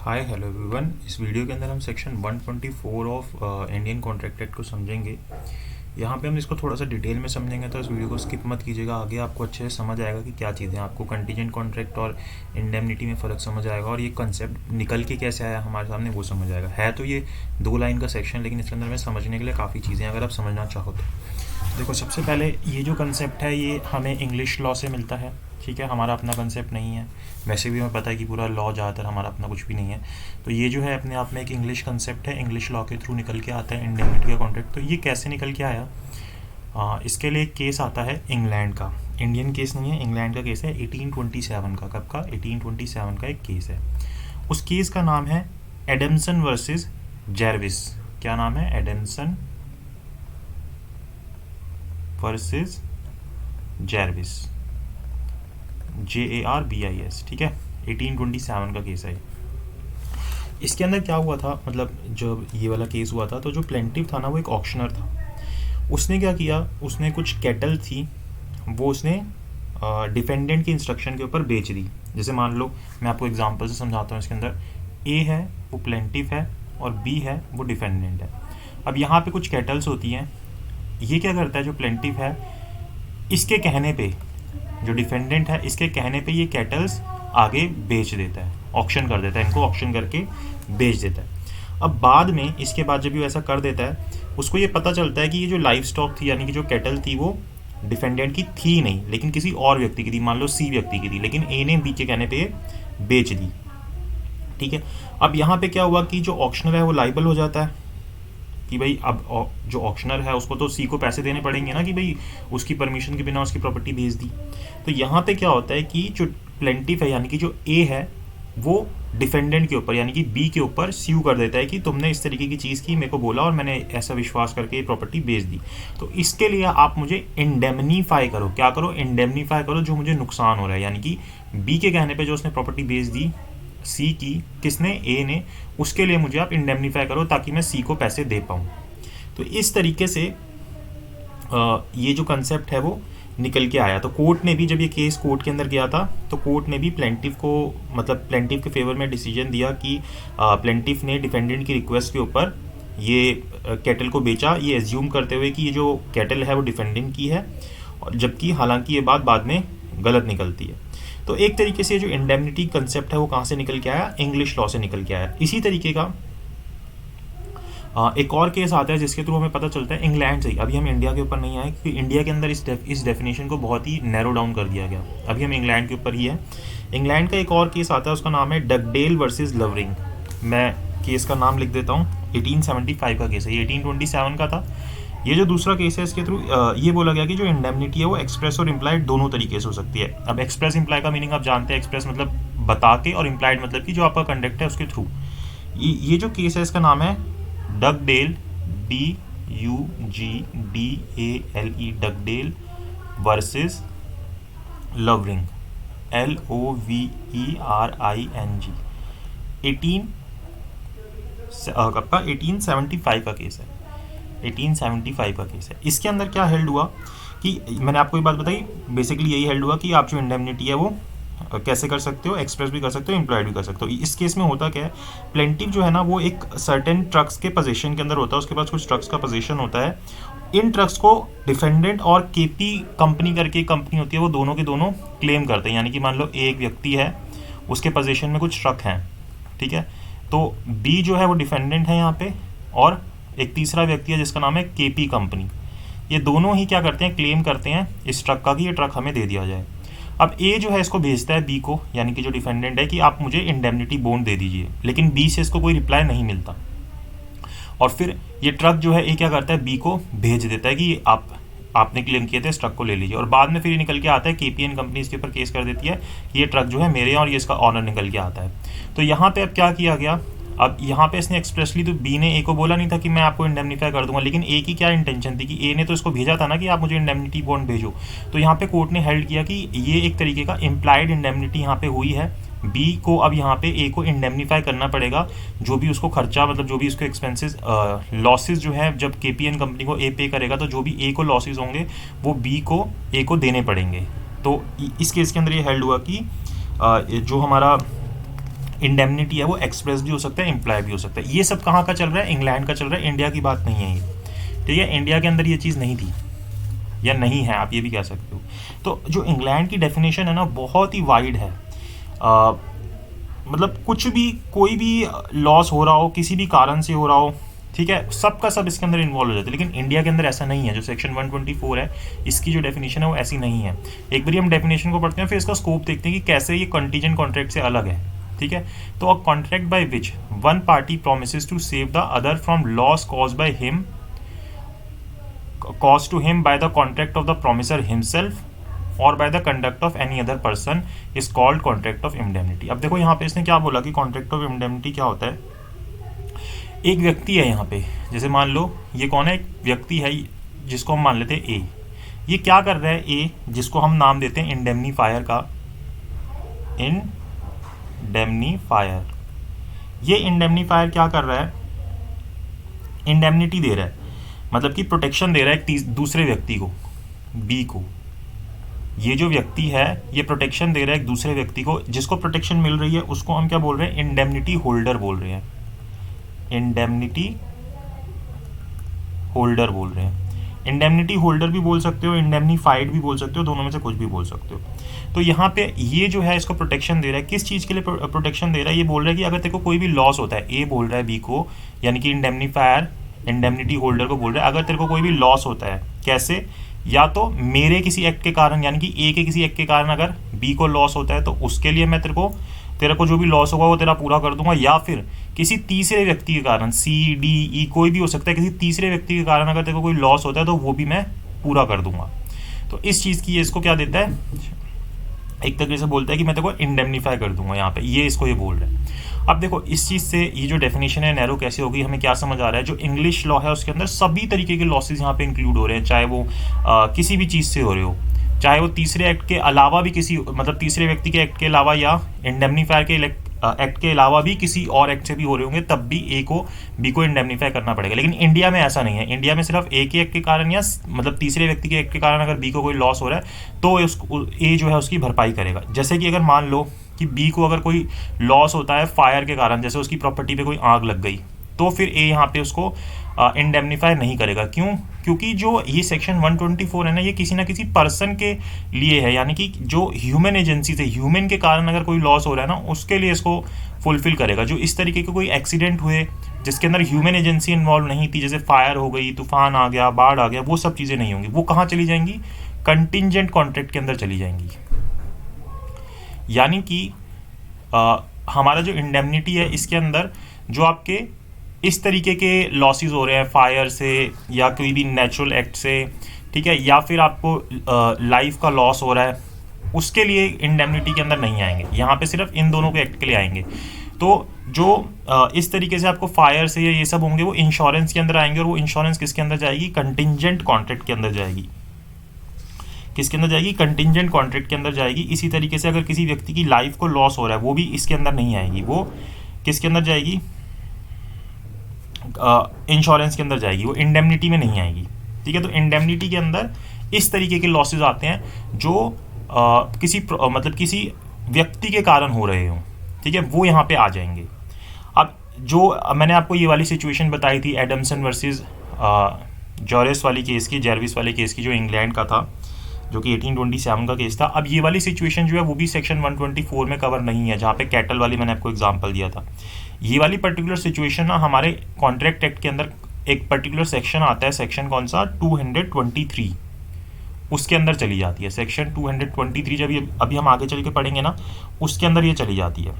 Hi hello everyone. इस video के अंदर हम section 124 of Indian contract act को समझेंगे। यहाँ पे हम इसको थोड़ा सा डिटेल में समझेंगे, तो इस वीडियो को स्किप मत कीजिएगा। आगे आपको अच्छे से समझ आएगा कि क्या चीज़ें, आपको कंटीजेंट कॉन्ट्रैक्ट और इंडेमनिटी में फ़र्क समझ आएगा और ये कंसेप्ट निकल के कैसे आया हमारे सामने वो समझ आएगा। है तो ये 2 लाइन का सेक्शन, लेकिन इसके अंदर में समझने के लिए काफ़ी चीज़ें अगर आप समझना चाहो तो। देखो, सबसे पहले ये जो कंसेप्ट है ये हमें इंग्लिश लॉ से मिलता है, ठीक है। हमारा अपना कंसेप्ट नहीं है, वैसे भी हमें पता है कि पूरा लॉ ज़्यादातर हमारा अपना कुछ भी नहीं है। तो ये जो है अपने आप में एक इंग्लिश कंसेप्ट है, इंग्लिश लॉ के थ्रू निकल के आता है इंडेमनिटी का कॉन्ट्रैक्ट। तो ये कैसे निकल के आया, इसके लिए एक केस आता है इंग्लैंड का। इंडियन केस नहीं है, इंग्लैंड का केस है 1827 का। कब का? 1827 का एक केस है। उस केस का नाम है एडमसन वर्सेस जर्विस। क्या नाम है? एडमसन वर्सेस जर्विस, JARBIS, ठीक है। 1827 का केस है। इसके अंदर क्या हुआ था, मतलब जब ये वाला केस हुआ था तो जो प्लेंटिफ था ना वो एक ऑक्शनर था। उसने क्या किया, उसने कुछ कैटल थी वो उसने डिफेंडेंट के इंस्ट्रक्शन के ऊपर बेच दी। जैसे मान लो, मैं आपको एग्जांपल से समझाता हूँ। इसके अंदर ए है वो प्लेंटिफ है और बी है वो डिफेंडेंट है। अब यहाँ पे कुछ कैटल्स होती हैं। ये क्या करता है, जो प्लेंटिफ है इसके कहने पे, जो डिफेंडेंट है इसके कहने पे ये कैटल्स आगे बेच देता है, ऑक्शन कर देता है, इनको ऑक्शन करके बेच देता है। अब बाद में, इसके बाद जब ये ऐसा कर देता है, उसको ये पता चलता है कि ये जो लाइव स्टॉक थी यानी कि जो कैटल थी वो डिफेंडेंट की थी नहीं, लेकिन किसी और व्यक्ति की थी, मान लो सी व्यक्ति की थी, लेकिन ए ने बी के कहने पे बेच दी, ठीक है। अब यहाँ पे क्या हुआ कि जो ऑक्शनर है वो लाइबल हो जाता है कि भाई अब जो ऑक्शनर है उसको तो सी को पैसे देने पड़ेंगे ना, कि भाई उसकी परमिशन के बिना उसकी प्रॉपर्टी बेच दी। तो यहाँ पे क्या होता है कि जो प्लेंटिफ है यानी कि जो ए है वो डिफेंडेंट के ऊपर यानी कि बी के ऊपर स्यू कर देता है कि तुमने इस तरीके की चीज़ की, मेरे को बोला और मैंने ऐसा विश्वास करके ये प्रॉपर्टी बेच दी। तो इसके लिए आप मुझे इंडेमनीफाई करो। क्या करो? इंडेमनीफाई करो जो मुझे नुकसान हो रहा है। यानी कि बी के कहने पे जो उसने प्रॉपर्टी बेच दी सी की, किसने? ए ने। उसके लिए मुझे आप इंडेमनीफाई करो ताकि मैं सी को पैसे दे पाऊँ। तो इस तरीके से ये जो कंसेप्ट है वो निकल के आया। तो कोर्ट ने भी, जब ये केस कोर्ट के अंदर गया था, तो कोर्ट ने भी प्लेंटिफ को, मतलब प्लेंटिफ के फेवर में डिसीजन दिया कि प्लेंटिफ ने डिफेंडेंट की रिक्वेस्ट के ऊपर ये कैटल को बेचा, ये एज्यूम करते हुए कि ये जो कैटल है वो डिफेंडेंट की है, और जबकि हालांकि ये बात बाद में गलत निकलती है। तो एक तरीके से जो इंडेमनिटी कंसेप्ट है वो कहाँ से निकल के आया? इंग्लिश लॉ से निकल के आया। इसी तरीके का एक और केस आता है जिसके थ्रू हमें पता चलता है इंग्लैंड से ही। अभी हम इंडिया के ऊपर नहीं आए क्योंकि इंडिया के अंदर इस डेफिनेशन को बहुत ही नैरो डाउन कर दिया गया। अभी हम इंग्लैंड के ऊपर ही है। इंग्लैंड का एक और केस आता है, उसका नाम है डगडेल वर्सेस लवरिंग। मैं केस का नाम लिख देता हूँ। 1875 का केस है, ये 1827 का था। ये जो दूसरा केस है इसके थ्रू ये बोला गया कि जो इंडेमनिटी है वो एक्सप्रेस और इम्प्लाइड दोनों तरीके से हो सकती है। अब एक्सप्रेस इम्प्लाई का मीनिंग आप जानते हैं, एक्सप्रेस मतलब बता के, और इम्प्लाइड मतलब कि जो आपका कंडक्ट है उसके थ्रू। ये जो केस है इसका नाम है Dugdale, DUGDALE, Dugdale versus lowering, LOVERING। 1875 का केस है, 1875 का केस है। इसके अंदर क्या हेल्ड हुआ कि मैंने आपको ये बात बताई, बेसिकली यही हेल्ड हुआ कि आप जो इंडेमनिटी है वो कैसे कर सकते हो, एक्सप्रेस भी कर सकते हो, इम्प्लॉयड भी कर सकते हो। इस केस में होता क्या है, प्लेंटिफ जो है ना वो एक सर्टेन ट्रक्स के पोजीशन के अंदर होता है, उसके पास कुछ ट्रक्स का पोजीशन होता है। इन ट्रक्स को डिफेंडेंट और केपी कंपनी करके कंपनी होती है, वो दोनों के दोनों क्लेम करते हैं। यानी कि मान लो एक व्यक्ति है, उसके पोजीशन में कुछ ट्रक हैं, ठीक है। तो बी जो है वो डिफेंडेंट है यहाँ पे, और एक तीसरा व्यक्ति है जिसका नाम है केपी कंपनी। ये दोनों ही क्या करते हैं, क्लेम करते हैं इस ट्रक का कि ये ट्रक हमें दे दिया जाए। अब ए जो है इसको भेजता है बी को, यानी कि जो डिफेंडेंट है, कि आप मुझे इंडेमनिटी बॉन्ड दे दीजिए, लेकिन बी से इसको कोई रिप्लाई नहीं मिलता। और फिर ये ट्रक जो है ए क्या करता है, बी को भेज देता है कि आपने क्लेम किए थे, इस ट्रक को ले लीजिए। और बाद में फिर ये निकल के आता है, केपीएन कंपनी इसके ऊपर केस कर देती है कि ये ट्रक जो है मेरे हैं और ये इसका ऑनर निकल के आता है। तो यहाँ पे अब क्या किया गया, अब यहाँ पे इसने एक्सप्रेसली, तो बी ने ए को बोला नहीं था कि मैं आपको इंडेमनीफाई कर दूंगा, लेकिन ए की क्या इंटेंशन थी कि ए ने तो इसको भेजा था ना कि आप मुझे इंडेमनिटी बॉन्ड भेजो। तो यहाँ पे कोर्ट ने हेल्ड किया कि ये एक तरीके का इम्प्लाइड इंडेमनिटी यहाँ पे हुई है। बी को अब यहाँ पे ए को इंडेमनीफाई करना पड़ेगा, जो भी उसको खर्चा, मतलब जो भी उसको एक्सपेंसेस, लॉसेस जो है, जब केपीएन कंपनी को ए पे करेगा तो जो भी ए को लॉसेस होंगे वो बी को ए को देने पड़ेंगे। तो इस केस के अंदर ये हेल्ड हुआ कि जो हमारा इंडेमनिटी है वो एक्सप्रेस भी हो सकता है, इम्प्लाई भी हो सकता है। ये सब कहाँ का चल रहा है? इंग्लैंड का चल रहा है, इंडिया की बात नहीं है ये, ठीक है। इंडिया के अंदर ये चीज़ नहीं थी या नहीं है, आप ये भी कह सकते हो। तो जो इंग्लैंड की डेफिनेशन है ना बहुत ही वाइड है। मतलब कुछ भी, कोई भी लॉस हो रहा हो, किसी भी कारण से हो रहा हो, ठीक है, सबका सब इसके अंदर इन्वॉल्व हो जाता है। लेकिन इंडिया के अंदर ऐसा नहीं है। जो सेक्शन 124 है इसकी जो डेफिनेशन है वो ऐसी नहीं है। एक बार हम डेफिनेशन को पढ़ते हैं, फिर इसका स्कोप देखते हैं कि कैसे ये कंटीजेंट कॉन्ट्रैक्ट से अलग है, ठीक है। तो a contract by which one party promises to save the other from loss caused by him, caused to him by the contract of the promisor himself or by the conduct of any other person is called contract of indemnity। अब देखो यहाँ पे इसने क्या बोला कि contract of indemnity क्या होता है। एक व्यक्ति है यहाँ पे, जैसे मान लो ये कौन है, एक व्यक्ति है जिसको हम मान लेते हैं ए। ये क्या कर रहा है ए, जिसको हम नाम देते हैं इंडेमनीफायर का, इंडेमनीफायर। ये इंडेमनीफायर क्या कर रहा है, इंडेमनिटी दे रहा है, मतलब कि प्रोटेक्शन दे रहा है एक दूसरे व्यक्ति को, बी को। ये जो व्यक्ति है ये प्रोटेक्शन दे रहा है एक दूसरे व्यक्ति को, जिसको प्रोटेक्शन मिल रही है उसको हम क्या बोल रहे हैं, इंडेमनिटी होल्डर बोल रहे हैं, इंडेमनिटी होल्डर बोल रहे हैं। इंडेमनिटी होल्डर भी बोल सकते हो, इंडेमनीफाइड भी बोल सकते हो, दोनों में से कुछ भी बोल सकते हो। तो यहाँ पे ये जो है इसको प्रोटेक्शन दे रहा है, किस चीज़ के लिए प्रोटेक्शन दे रहा है, ये बोल रहा है कि अगर तेरे को कोई भी लॉस होता है, ए बोल रहा है बी को, यानी कि इंडेमनीफायर इंडेमनिटी होल्डर को बोल रहा है, अगर तेरे को कोई भी लॉस होता है, कैसे, या तो मेरे किसी एक्ट के कारण, यानी कि ए के किसी एक्ट के कारण अगर बी को लॉस होता है तो उसके लिए मैं तेरे को जो भी लॉस होगा वो तेरा पूरा कर दूंगा, या फिर किसी तीसरे व्यक्ति के कारण, सी डी ई कोई भी हो सकता है, किसी तीसरे व्यक्ति के कारण अगर तेरे को कोई लॉस होता है तो वो भी मैं पूरा कर दूंगा। तो इस चीज़ की ये इसको क्या देता है, एक तरीके से बोलता है कि मैं तेरे को इंडेमनीफाई कर दूंगा। यहाँ पे ये इसको ये बोल रहा है। अब देखो इस चीज़ से ये जो डेफिनेशन है नैरो कैसे होगी, हमें क्या समझ आ रहा है, जो इंग्लिश लॉ है उसके अंदर सभी तरीके के लॉसेज यहाँ पे इंक्लूड हो रहे हैं, चाहे वो किसी भी चीज़ से हो रहे हो, चाहे वो तीसरे एक्ट के अलावा भी किसी, मतलब तीसरे व्यक्ति के एक्ट के अलावा या इंडेमनीफायर के एक्ट के अलावा भी किसी और एक्ट से भी हो रहे होंगे, तब भी ए को बी को इंडेमनीफाई करना पड़ेगा। लेकिन इंडिया में ऐसा नहीं है। इंडिया में सिर्फ ए के एक्ट के कारण या मतलब तीसरे व्यक्ति के एक्ट के कारण अगर बी को कोई लॉस हो रहा है तो उसको ए जो है उसकी भरपाई करेगा। जैसे कि अगर मान लो कि बी को अगर कोई लॉस होता है फायर के कारण, जैसे उसकी प्रॉपर्टी पे कोई आग लग गई, तो फिर ए यहाँ पे उसको इंडेमनीफाई नहीं करेगा। क्यों? क्योंकि जो ये सेक्शन 124 है ना, ये किसी ना किसी पर्सन के लिए है, यानी कि जो ह्यूमन एजेंसी से, ह्यूमन के कारण अगर कोई लॉस हो रहा है ना, उसके लिए इसको फुलफिल करेगा। जो इस तरीके के कोई एक्सीडेंट हुए जिसके अंदर ह्यूमन एजेंसी इन्वॉल्व नहीं थी, जैसे फायर हो गई, तूफान आ गया, बाढ़ आ गया, वो सब चीज़ें नहीं होंगी। वो कहाँ चली जाएंगी? कंटिंजेंट कॉन्ट्रैक्ट के अंदर चली जाएंगी। यानी कि हमारा जो इंडेमनिटी है इसके अंदर जो आपके इस तरीके के लॉसेस हो रहे हैं फायर से या कोई भी नेचुरल एक्ट से, ठीक है, या फिर आपको लाइफ का लॉस हो रहा है, उसके लिए इंडेमनिटी के अंदर नहीं आएंगे। यहाँ पे सिर्फ इन दोनों के एक्ट के लिए आएंगे। तो जो इस तरीके से आपको फायर से ये सब होंगे वो इंश्योरेंस के अंदर आएंगे, और वो इंश्योरेंस किसके अंदर जाएगी? कंटिंजेंट कॉन्ट्रैक्ट के अंदर जाएगी। किसके अंदर जाएगी? कंटिंजेंट कॉन्ट्रैक्ट के अंदर जाएगी। इसी तरीके से अगर किसी व्यक्ति की लाइफ को लॉस हो रहा है, वो भी इसके अंदर नहीं आएगी। वो किसके अंदर जाएगी? इंश्योरेंस के अंदर जाएगी, वो इंडेमनिटी में नहीं आएगी। ठीक है, तो इंडेमनिटी के अंदर इस तरीके के लॉसेज आते हैं जो मतलब किसी व्यक्ति के कारण हो रहे हों, ठीक है, वो यहाँ पे आ जाएंगे। अब जो मैंने आपको ये वाली सिचुएशन बताई थी एडमसन वर्सेस जॉरिस वाली केस की, जर्विस वाले केस की, जो इंग्लैंड का था, जो कि 1827 का केस था। अब ये वाली सिचुएशन जो है वो भी सेक्शन 124 में कवर नहीं है, जहाँ पे कैटल वाली मैंने आपको एग्जांपल दिया था। ये वाली पर्टिकुलर सिचुएशन ना हमारे कॉन्ट्रैक्ट एक्ट के अंदर एक पर्टिकुलर सेक्शन आता है, सेक्शन कौन सा? 223, उसके अंदर चली जाती है। सेक्शन 223 जब अभी हम आगे चल के पढ़ेंगे ना, उसके अंदर ये चली जाती है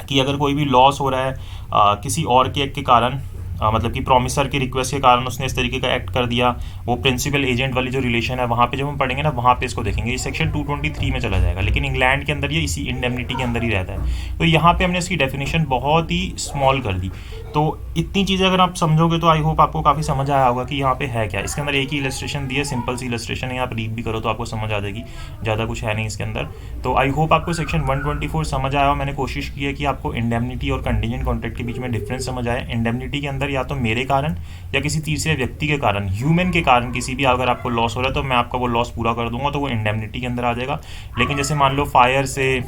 कि अगर कोई भी लॉस हो रहा है किसी और के एक्ट के कारण, मतलब कि प्रॉमिसर की रिक्वेस्ट के कारण उसने इस तरीके का एक्ट कर दिया, वो प्रिंसिपल एजेंट वाली जो रिलेशन है, वहाँ पे जब हम पढ़ेंगे ना, वहाँ पे इसको देखेंगे। ये सेक्शन 223 में चला जाएगा, लेकिन इंग्लैंड के अंदर ये इसी इंडेमनिटी के अंदर ही रहता है। तो यहाँ पे हमने इसकी डेफिनेशन बहुत ही स्मॉल कर दी। तो इतनी चीज़ें अगर आप समझोगे तो आई होप आपको काफ़ी समझ आया होगा कि यहाँ पे है क्या। इसके अंदर एक ही इलस्ट्रेशन दी है, सिंपल सी इलस्ट्रेशन है, आप रीड भी करो तो आपको समझ आ जाएगी, ज़्यादा कुछ है नहीं इसके अंदर। तो आई होप आपको सेक्शन 124 समझ आया हो। मैंने कोशिश की है कि आपको इंडेमनिटी और कंटिंजेंट कॉन्ट्रैक्ट के बीच में डिफरेंस समझ आए। इंडेमनिटी के अंदर या तो मेरे कारण या किसी तीसरे व्यक्ति के कारण, ह्यूमन के कारण किसी भी अगर आपको लॉस हो रहा है तो मैं आपका वो लॉस पूरा कर दूंगा, तो वो इंडेमनिटी के अंदर आ जाएगा। लेकिन जैसे मान लो फायर से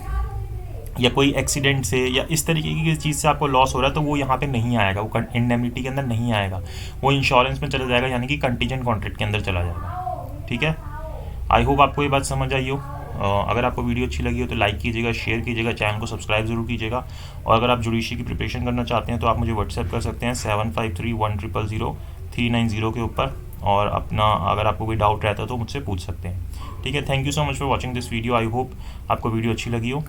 या कोई एक्सीडेंट से या इस तरीके की किसी चीज़ से आपको लॉस हो रहा है तो वो यहाँ पे नहीं आएगा, वो इंडेमनिटी के अंदर नहीं आएगा, वो इंश्योरेंस में चला जाएगा, यानी कि कंटीजेंट कॉन्ट्रैक्ट के अंदर चला जाएगा। ठीक है, आई होप आपको ये बात समझ आई हो। अगर आपको वीडियो अच्छी लगी हो तो लाइक कीजिएगा, शेयर कीजिएगा, चैनल को सब्सक्राइब जरूर कीजिएगा। और अगर आप जुडिशरी की प्रिपरेशन करना चाहते हैं तो आप मुझे व्हाट्सएप कर सकते हैं 7531000390 के ऊपर, और अपना अगर आपको कोई डाउट रहता है तो मुझसे पूछ सकते हैं। ठीक है, thank you so much for watching this video. I hope आपको वीडियो अच्छी लगी हो।